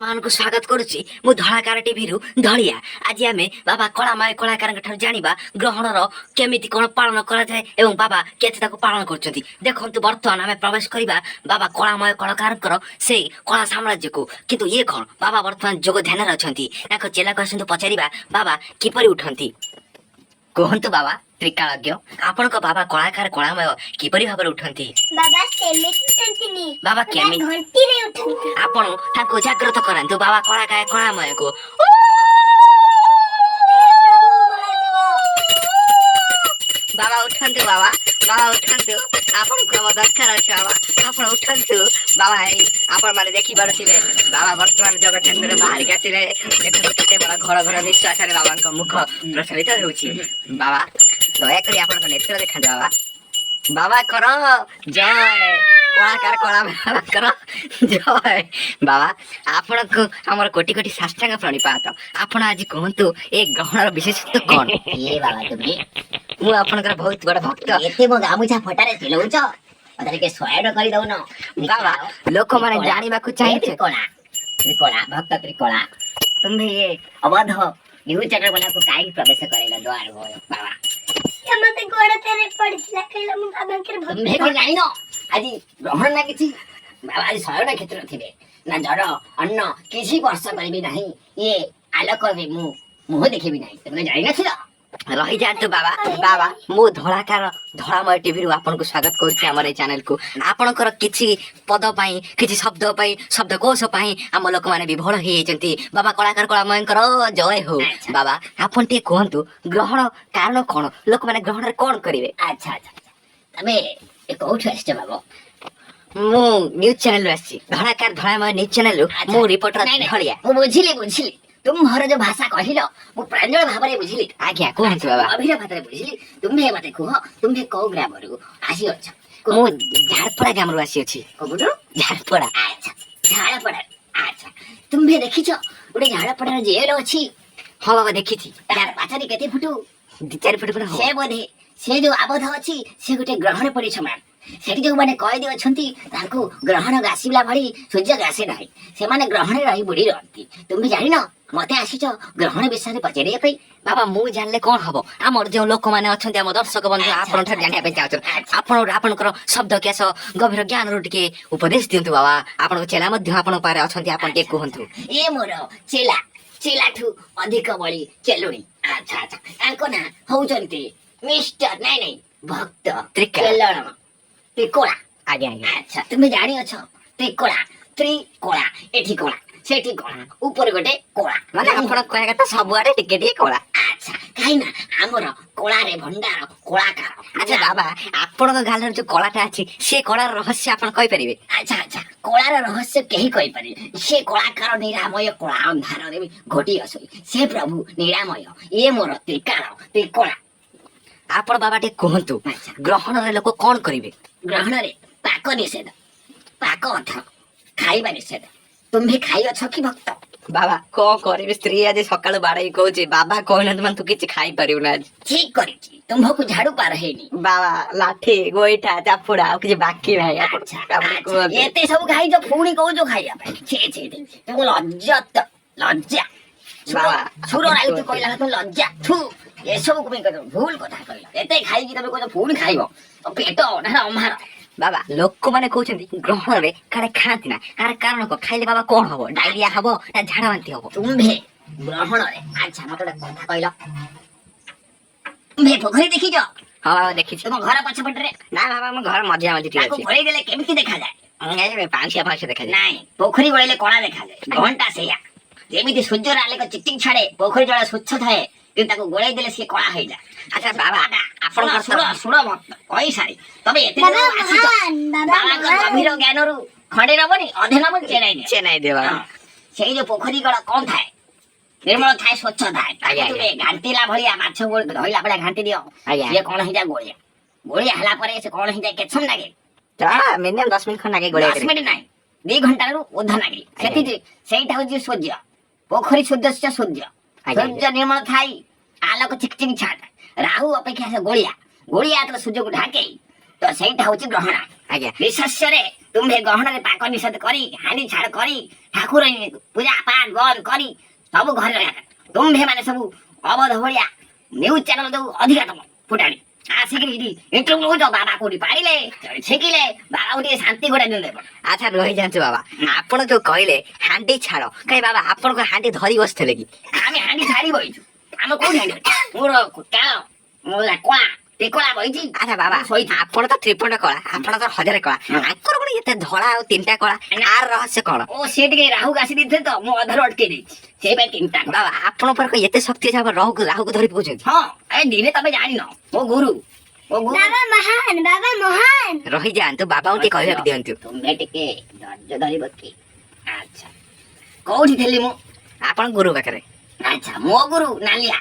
ମାନଙ୍କୁ ସ୍ୱାଗତ କରୁଛି ମୁଁ ଧଳାକାର ଟିଭିରୁ ଧଳିଆ। ଆଜି ଆମେ ବାବା କଳାମୟ କଳାକାରଙ୍କ ଠାରୁ ଜାଣିବା ଗ୍ରହଣର କେମିତି କ'ଣ ପାଳନ କରାଯାଏ ଏବଂ ବାବା କେତେ ତାକୁ ପାଳନ କରୁଛନ୍ତି। ଦେଖନ୍ତୁ ବର୍ତ୍ତମାନ ଆମେ ପ୍ରବେଶ କରିବା ବାବା କଳାମୟ କଳାକାରଙ୍କର ସେଇ କଳା ସାମ୍ରାଜ୍ୟକୁ। କିନ୍ତୁ ଇଏ କ'ଣ ବାବା ବର୍ତ୍ତମାନ ଯୋଗ ଧ୍ୟାନରେ ଅଛନ୍ତି। ତାଙ୍କ ଚେଲାକୁ ଆସନ୍ତୁ ପଚାରିବା ବାବା କିପରି ଉଠନ୍ତି। କୁହନ୍ତୁ ବାବା ତ୍ରିକାଳଜ୍ଞ, ଆପଣଙ୍କ ବାବା କଳାକାର କଳାମୟ କିପରି ଭାବରେ ଉଠନ୍ତି? ବାବା ସେମିତି ଉଠନ୍ତିନି, ବାବା କେମିତି ଘଣ୍ଟିରେ ଉଠନ୍ତି। ଆପଣ ତାଙ୍କୁ ଜାଗ୍ରତ କରାନ୍ତୁ ବାବା କଳାକାର କଳାମୟକୁ। ବାବା ଉଠନ୍ତୁ, ବାବା ବାବା ଉଠନ୍ତୁ, ଆପଣଙ୍କୁ ଆମ ଦରକାର ଅଛି ବାବା, ଆପଣ ଉଠନ୍ତୁ ବାବା। ଏଇ ଆପଣ ମାନେ ଦେଖିପାରୁଥିବେ ବାବା ବର୍ତ୍ତମାନ ଜଗତଚନ୍ଦ୍ର ବାହାରିକି ଆସିଲେ। ଦେଖନ୍ତୁ କେତେ ବଡ଼ ଘର ଘର ନିଶ୍ୱାସରେ ବାବାଙ୍କ ମୁଖ ପ୍ରଚଳିତ ହେଉଛି। ବାବା ଦୟାକରି ଆପଣଙ୍କ ନେତ୍ର ଦେଖାନ୍ତୁ ବାବା। ବାବା କର ଜୟ, କଳାକାର କଳାକାର ଜୟ। ବାବା ଆପଣଙ୍କୁ ଆମର କୋଟି କୋଟି ସାଷ୍ଟାଙ୍ଗ ପ୍ରଣିପାତ। ଆପଣ ଆଜି କୁହନ୍ତୁ ଏ ଗ୍ରହଣର ବିଶେଷତ୍ୱ କ'ଣ? କିଏ ବାବା ତୁମେ? ମୁଁ ଆପଣଙ୍କର ବହୁତ ବଡ଼ ଭକ୍ତ। ଏତେ ମୋ ଗାମୁଛା ଫଟାରେ ଚିଲଉଛ, ମତେ ଟିକେ ଶୟନ କରିଦଉନ। ବାବା ଲୋକମାନେ ଜାଣିବାକୁ ଚାହିଁବେ ତ୍ରିକଳା ତ୍ରିକଳା ଭକ୍ତ ତ୍ରିକଳା, ତୁମ୍ଭେ ଏ ଅବଧ ନ୍ୟୁଜ ଚ୍ୟାନେଲ ବାଲାକୁ କାହିଁକି ପ୍ରବେଶ କରେଇଲ ଦ୍ୱାର ବାବା? ମତେ ଗୋଡ଼ ତେରେ ପଡ଼ିଥିଲା କହିଲା ମୁଁ ବାବାଙ୍କର ତୁମ୍ଭେ କଣ ଜାଣିନ ଆଜି ଗ୍ରହଣ ନା କିଛି? ବାବା ଆଜି ଶୟନ କ୍ଷେତ୍ର ଥିବେ ନା ଜଳ ଅନ୍ନ କିଛି ବର୍ଷ କରିବି ନାହିଁ, ଇଏ ଆଲୋକରେ ମୁଁ ମୁହଁ ଦେଖିବି ନାହିଁ, ତୁମେ ଜାଣିନଥିଲ? ରହିଯାଆନ୍ତୁ ବାବା। ବାବା ମୁଁ ଧଳାକାର ଧଳାମୟ ଟିଭିରୁ ଆପଣଙ୍କୁ ସ୍ୱାଗତ କରୁଛି ଆମର ଏଇ ଚ୍ୟାନେଲକୁ। ଆପଣଙ୍କର କିଛି ପଦ ପାଇଁ, କିଛି ଶବ୍ଦ ପାଇଁ, ଶବ୍ଦକୋଷ ପାଇଁ ଆମ ଲୋକମାନେ ବିଭୋଳ ହେଇଯାଇଛନ୍ତି। ବାବା କଳାକାର କଳାମୟଙ୍କର ଜୟ ହଉ। ବାବା ଆପଣ ଟିକେ କୁହନ୍ତୁ ଗ୍ରହଣ କାରଣ କ'ଣ? ଲୋକମାନେ ଗ୍ରହଣରେ କ'ଣ କରିବେ? ଆଚ୍ଛା ଆଚ୍ଛା, ତମେ କୋଉଠୁ ଆସିଛ ବାବୁ? ମୁଁ ନ୍ୟୁଜ ଚ୍ୟାନେଲରୁ ଆସିଛି, ଧଳାକାର ଧଳାମୟ ନ୍ୟୁଜ ଚ୍ୟାନେଲରୁ। ମୁଁ ରିପୋର୍ଟର ଧଳିଆ। ମୁଁ ବୁଝିଲି ତୁମ୍ଭର ଯୋଉ ଭାଷା କହିଲ ମୁଁ ପ୍ରାଞ୍ଜଳ ଭାବରେ ବୁଝିଲି। ଆଜ୍ଞା କୁହନ୍ତୁ ବାବା। ଅଭିର ଭାବରେ ବୁଝିଲି। ତୁମ୍ଭେ ମତେ କୁହ ତୁମ୍ଭେ କୋଉ ଗ୍ରାମରୁ ଆସିଅଛ? ମୁଁ ଝାଡ଼ପଡ଼ା ଗ୍ରାମରୁ ଆସିଅଛି। କୋଉଠୁ? ଝାଡ଼ପଡ଼ା। ଆଚ୍ଛା ଝାଡ଼ପଡ଼ା। ଆଚ୍ଛା ତୁମ୍ଭେ ଦେଖିଛ ଗୋଟେ ଝାଡ଼ପଡ଼ାର ଜେଲ ଅଛି? ହଁ ବାବା ଦେଖିଛି। ତାର ପାଚେରୀ କେତେ ଫୁଟ? 2-4 ଫୁଟ ଖଣ୍ଡେ ହବ। ସେ ବୋଧେ ସେ ଯୋଉ ଆବଦ୍ଧ ଅଛି ସେ ଗୋଟେ ଗ୍ରହଣ ପରି ସମାନ। ସେଠି ଯୋଉମାନେ କଏଦୀ ଅଛନ୍ତି ତାଙ୍କୁ ଗ୍ରହଣ ଗାସିଲା ଭଳି ସୂର୍ଯ୍ୟ ଗାସେ ନାହିଁ, ସେମାନେ ଗ୍ରହଣରେ ରହି ବୁଡ଼ି ରହନ୍ତି। ତୁମେ ଜାଣିନ ମତେ ଆସିଛ ଗ୍ରହଣ ବିଷୟରେ ପଚାରିବା ପାଇଁ? ବାବା ମୁଁ ଜାଣିଲେ କ'ଣ ହବ? ଆମର ଯେଉଁ ଲୋକମାନେ ଅଛନ୍ତି, ଆମ ଦର୍ଶକ ବନ୍ଧୁ ଆପଣଙ୍କଠାରୁ ଜାଣିବା ପାଇଁ ଚାହୁଁଛନ୍ତି। ଆପଣ ଆପଣଙ୍କର ଶବ୍ଦ କ୍ୟାସ ଗଭୀର ଜ୍ଞାନରୁ ଟିକେ ଉପଦେଶ ଦିଅନ୍ତୁ ବାବା। ଆପଣଙ୍କ ଚେଲା ମଧ୍ୟ ଆପଣଙ୍କ ପାଖରେ ଅଛନ୍ତି, ଆପଣ ଟିକେ କୁହନ୍ତୁ। ଇଏ ମୋର ଚେଲା, ଚେଲାଠୁ ଅଧିକ ବଳି ଚେଲୁଣି। ଆଚ୍ଛା ଆଚ୍ଛା, ତାଙ୍କ ନାଁ ହଉଛନ୍ତି ମିଷ୍ଟର ନାଇଁ ଭକ୍ତ ତ୍ରିକଳା। ତ୍ରିକଳା। ଆଜ୍ଞା ଆଜ୍ଞା। ଆଚ୍ଛା ତୁମେ ଜାଣିଅଛ ତ୍ରିକଳା, ତ୍ରିକଳା, ଏଠି କଳା ସେଠି କଳା ଉପରେ ଗୋଟେ କଳା, ମାନେ ଆପଣ କହିବା କଥା ସବୁଆଡେ ଟିକେ ଟିକେ କଳା। ଆଚ୍ଛା କାହିଁକି ନା ଆମର କଳାରେ ଭଣ୍ଡାର କଳାକାର। ଆଚ୍ଛା ବାବା ଆପଣଙ୍କ ଗାଲରେ ଯୋଉ କଳାଟା ଅଛି ସେ କଳାର ରହସ୍ୟ ଆପଣ କହିପାରିବେ? ଆଚ୍ଛା ଆଚ୍ଛା, କଳାର ରହସ୍ୟ କେହି କହିପାରିବେ। ସେ କଳାକାର ନିରାମୟ, କଳା ଅନ୍ଧାରରେ ବି ଘଟି ଆସୁ ସେ ପ୍ରଭୁ ନିରାମୟ। ଇଏ ମୋର ତ୍ରିକଳା। ଆପଣ ବାବା ଟିକେ କୁହନ୍ତୁ ଗ୍ରହଣରେ ଲୋକ କ'ଣ କରିବେ? ଗ୍ରହଣରେ ପାକ ନିଷେଧ, ପାକ ଅର୍ଥ ଖାଇବା ନିଷେଧ। ତୁମ୍ଭେ ଖାଇଅଛ କି ଭକ୍ତ? ବାବା କ'ଣ କରିବି, ସ୍ତ୍ରୀ ଆଜି ସକାଳୁ ବାଡେଇ କହୁଛି ବାବା କହିନାହାନ୍ତି ମାନେ ତୁ କିଛି ଖାଇପାରିବୁ ନା ଆଜି। ଠିକ କରିଛି, ତୁମ୍ଭକୁ ଝାଡୁ ପାର ହେଇନି। ବାବା ଲାଠି ଗୋଇଠା ଚାପୁଡା ଆଉ କିଛି ବାକି ନାହିଁ। ଏତେ ସବୁ ଖାଇଛ ପୁଣି କହୁଛ ଖାଇବା ପାଇଁ? ତୁମକୁ ଲଜ୍ଜା ସୁର ରାଇତୁ କହିଲା ଲଜ୍ଜା। ଏସବୁ ଭୁଲ କଥା କହିଲ। ଏତେ ଖାଇକି ତମେ କହୁଛ ପୁଣି ଖାଇବ? ପେଟ ଅମ୍ହାର। ବାବା ଲୋକମାନେ କହୁଛନ୍ତି ଗ୍ରହଣରେ କାଳେ ଖାଆନ୍ତି ନା, କାହାର କାରଣ କ'ଣ? ଖାଇଲେ ବାବା କ'ଣ ହବ? ଡାଇରିଆ ହବ ନା ଝାଡା ବାନ୍ତି ହବ? ତୁମ୍ଭେ ଗ୍ରହଣରେ, ଆଚ୍ଛା ମତେ ଗୋଟେ କଥା କହିଲ, ତୁମ୍ଭେ ପୋଖରୀ ଦେଖିଛ? ହଁ ବାବା ଦେଖିଛି। ତୁମ ଘର ପଛପଟରେ? ନା ବାବା ଆମ ଘର ମଝିଆ ମଝି ଟିକେ ଅଛି। ଗୋଳେଇ ଦେଲେ କେମିତି ଦେଖାଯାଏ? ପାଉଁଶିଆ ଦେଖାଯାଏ। ନାଇଁ, ପୋଖରୀ ଗୋଳେଇଲେ କଳା ଦେଖାଯାଏ। ଘଣ୍ଟା ସେଇଆ, ଯେମିତି ସୂର୍ଯ୍ୟର ଆଲୋକ ଚିକଚିକ ଛାଡେ ପୋଖରୀ ଜଳ ସ୍ୱଚ୍ଛ ଥାଏ, କିନ୍ତୁ ତାକୁ ଗୋଳେଇ ଦେଲେ ସିଏ କଳା ହେଇଯାଏ। ଆଚ୍ଛା ବାବା ଆପଣଙ୍କର ଶୁଣ କହିସାରି ତମେ ଏତେ ଆସିଛ, ବାବାଙ୍କ ଗଭୀର ଜ୍ଞାନରୁ ଖଣ୍ଡେ ନବନି, ଅଧେ ନବନି, ଚେନାଇ ଦିଅ ବାବା। ସେଇ ଯୋଉ ପୋଖରୀ ଗଳ କଣ ଥାଏ? ନିର୍ମଳ ଥାଏ, ସ୍ୱଚ୍ଛ ଥାଏ। ତୁମେ ଘାଣ୍ଟିଲା ଭଳିଆ ମାଛ ଧଇଲା ଭଳିଆ ଘାଣ୍ଟି ଦିଅ, ସିଏ କଣ ହେଇଯାଏ? ଗୋଳିଆ ହେଲା ପରେ ସେ କଣ ହେଇଯାଏ? କେତେ ସମୟ ଲାଗେ? ମିନିମମ୍ 10 ମିନିଟ୍ ଖଣ୍ଡେ ଲାଗେ ଗୋଳିଆ। 10 ମିନିଟ୍ ନାହିଁ, 2 ଘଣ୍ଟାରୁ ଉର୍ଦ୍ଧ୍ୱ ଲାଗେ। ସେଇଟା ହଉଛି ସୂର୍ଯ୍ୟ, ପୋଖରୀ ସୂର୍ଯ୍ୟ ନିର୍ମଳ ଥାଇ ଆଲୋକ ଚିକଚିକ ଛାଡ। ରାହୁ ଅପେକ୍ଷା ଗୋଳିଆ ଯେତେବେଳେ ସୂର୍ଯ୍ୟକୁ ଢାକେ ତ ସେଇଟା ହଉଛି ଗ୍ରହଣ। ବିଶେଷରେ ତୁମ୍ଭେ ଗହଣରେ ପାକ ନିଷେଧ କରି ହାଣ୍ଡି ଛାଡ଼ କରି ଠାକୁର ପୂଜା ପାଠ ବନ୍ଦ କରି ସବୁ ଘରେ ରହିବା କଥା। ତୁମ୍ଭେ ମାନେ ସବୁ ଅବଧ ଭଳିଆ ନ୍ୟୁଜ ଚ୍ୟାନେଲ ଯୋଉ ଅଧିକା ତମ ଫୁଟାଣି ଆସିକିରି ଏଠି ଇଣ୍ଟରଭ୍ୟୁ କରୁଛ ବାବା କୋଉଠି ପାରିଲେ ଛେକିଲେ ବାବାକୁ ଟିକେ ଶାନ୍ତି ଗୋଟା ଦିଅନ୍ତେ। ଆଚ୍ଛା ରହିଯାଆନ୍ତୁ ବାବା, ଆପଣ ଯୋଉ କହିଲେ ହାଣ୍ଡି ଛାଡ଼, କାଇଁ ବାବା ଆପଣଙ୍କ ହାଣ୍ଡି ଧରି ବସିଥିଲେ କି? ଆମେ ହାଣ୍ଡି ଛାଡ଼ି ବଇଛୁ। ଆମ କୋଉଠି ହାଣ୍ଡି ଅଛି? ମୋର କାଳ ମୋର କଳା ତ୍ରିକଳା ବଇଛି। ଆଚ୍ଛା ବାବା ଶୋଇଛି। ଆପଣ ତ ତ୍ରିପଣ୍ଡ କଳା, ଆପଣ ତ ହଜାରେ କଳା, ଆଙ୍କର କଣ ଏତେ ଧଳା ଆଉ ତିନିଟା କଳା? ଆର ରହସ୍ୟ କଣ? ଓ ସେ ଟିକେ ରାହୁକୁ ଆସି ଦେଇଥିଲେ ତ ମୁଁ ଅଧାରୁ ଅଟକେଇ ଦେଇଛି ସେଇ ପାଇଁ ତିନିଟା କଳା। ବାବା ଆପଣଙ୍କ ପାଖରେ ଏତେ ଶକ୍ତି ଅଛି, ଆପଣ ରାହୁକୁ ଧରି ପକଉଛନ୍ତି? ହଁ ଏ ଦିନେ ତମେ ଜାଣିନ ମୋ ଗୁରୁ ବାବା ମହାନ, ବାବା ମହାନ। ରହିଯାଆନ୍ତୁ, ବାବାଙ୍କୁ ଟିକେ କହିବାକୁ ଦିଅନ୍ତୁ। ତୁମେ ଟିକେ ଧୈର୍ଯ୍ୟ ଧରିବ କି? ଆଚ୍ଛା କୋଉଠି ଥିଲି ମୁଁ? ଆପଣ ଗୁରୁ ପାଖରେ। ଆଚ୍ଛା ମୋ ଗୁରୁ ନାଲିଆ।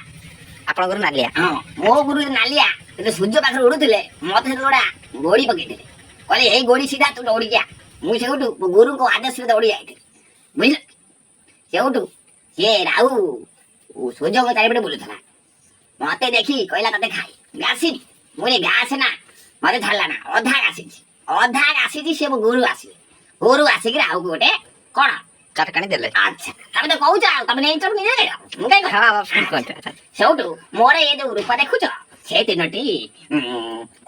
ଆପଣଙ୍କର ନାଲିଆ। ହଁ ମୋ ଗୁରୁ ନାଲିଆ ଯେତେବେଳେ ସୂର୍ଯ୍ୟ ପାଖରେ ଉଡୁଥିଲେ ମତେ ଗୋଟା ଗୋଡି ପକେଇଥିଲେ, କହିଲେ ଏଇ ଗୋଡି ସିଧା ତୁ ଦୌଡି ଯା। ମୁଁ ସେଇଠୁ ମୋ ଗୁରୁଙ୍କ ଆଦେଶରେ ଦୌଡି ଯାଇଥିଲି, ବୁଝିଲ। ସେଇଠୁ ସିଏ ରାହୁ ସୂର୍ଯ୍ୟଙ୍କ ଚାରିପଟେ ବୁଲୁଥିଲା, ମତେ ଦେଖି କହିଲା ତତେ ଖାଇ ଘାସିନି। ମୁଁ ଘାସ ନା ମତେ ଛାଡ଼ିଲା ନା, ଅଧା ଘାସିଛି ସେ ମୋ ଗୁରୁ ଆସିଲେ। ଗୁରୁ ଆସିକି ରାହୁକୁ ଗୋଟେ କଣ ଚଟକାଣି ଦେଲେ। ଆଚ୍ଛା ତମେ ତ କହୁଛ ଆଉ ତମେ ନେଇଛ ନିଜେ ନେଇଛ। ମୁଁ କାଇଁ ହଁ ବାବା କୁହନ୍ତୁ। ଆଚ୍ଛା। ସେଇଠୁ ମୋର ଏ ଯୋଉ ରୂପ ଦେଖୁଛ ସେ ତିନୋଟି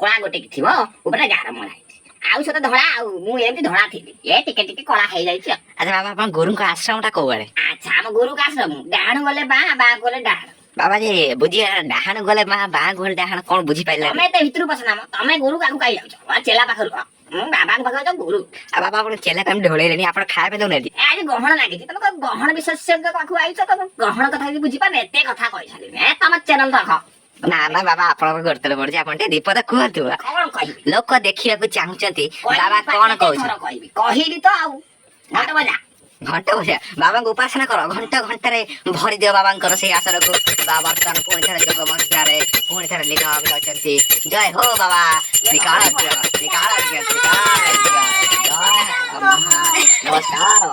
କଳା ଗୋଟେ ଥିବ ଉପରେ ଗାର ମଳା ହେଇଛି, ଆଉ ସେ ତ ଧଳା, ଆଉ ମୁଁ ଏମିତି ଧଳା ଥିଲି, ଏ ଟିକେ ଟିକେ କଳା ହେଇଯାଇଛି ଆଉ। ଆଚ୍ଛା ବାବା ଆପଣ ଗୁରୁଙ୍କ ଆଶ୍ରମଟା କୋଉଆଡେ? ଆଚ୍ଛା ଆମ ଗୁରୁ ଆଶ୍ରମ ଡାହାଣୁ ଗଲେ ବାଁ, ବାଁ ଗଲେ ଡାହାଣ। ବାବା ଯେ ବୁଝି ଡାହାଣ ଗଲେ ମା ବାଁ ଗଲେ ଡାହାଣ, କଣ ବୁଝିପାରିଲାନି? ତମେ ତ ଭିତରୁ ପଶନା ମ, ତମେ ଗୁରୁ କାକୁ କାଇ ଯାଉଛ? ଚେଲା ପାଖରୁ ବାବାଙ୍କ ପାଖରେ ଯାଉ ଗୁରୁ। ଆଉ ବାବା ଆପଣ ଚେଲା କାମ ଢୋଳେଇଲେନି, ଆପଣ ଖାଇବା ପାଇଁ ଦଉନାହାନ୍ତି? ଏ ଆଜି ଗହଣ ଲାଗିଛି, ତମେ ଗହଣ ବିଶେଷଜ୍ଞ ପାଖକୁ ଆଇଛ, ତମେ ଗହଣ କଥା କିଛି ବୁଝିପାରୁନ, ଏତେ କଥା କହିସାରିନି। ତମ ଚ୍ୟାନେଲ ରଖ। ନା ନା ବାବା ଆପଣଙ୍କ ଗୋଡତଳେ ପଡୁଛି, ଆପଣ ଟିକେ ଦୀପଦ କୁହନ୍ତୁ। କଣ କହିବି? ଲୋକ ଦେଖିବାକୁ ଚାହୁଁଛନ୍ତି ବାବା କଣ କହୁଛନ୍ତି? କହିଲି ତ ଆଉ ଘଣ୍ଟ ବଜା। ଘଣ୍ଟ ବସିଆ ବାବାଙ୍କୁ ଉପାସନା କର, ଘଣ୍ଟାରେ ଭରି ଦିଅ ବାବାଙ୍କର ସେଇ ଆସନକୁ। ବାବା ବର୍ତ୍ତମାନ ପୁଣି ଥରେ ଯୋଗ ମଧ୍ୟରେ ପୁଣି ଥରେ ଲୀନ ଅଛନ୍ତି। ଜୟ ହୋ ବାବା ଶ୍ରୀକାଳ ଶ୍ରୀକାଳ ଶ୍ରୀକାଳ ଜୟ ନମସ୍କାର।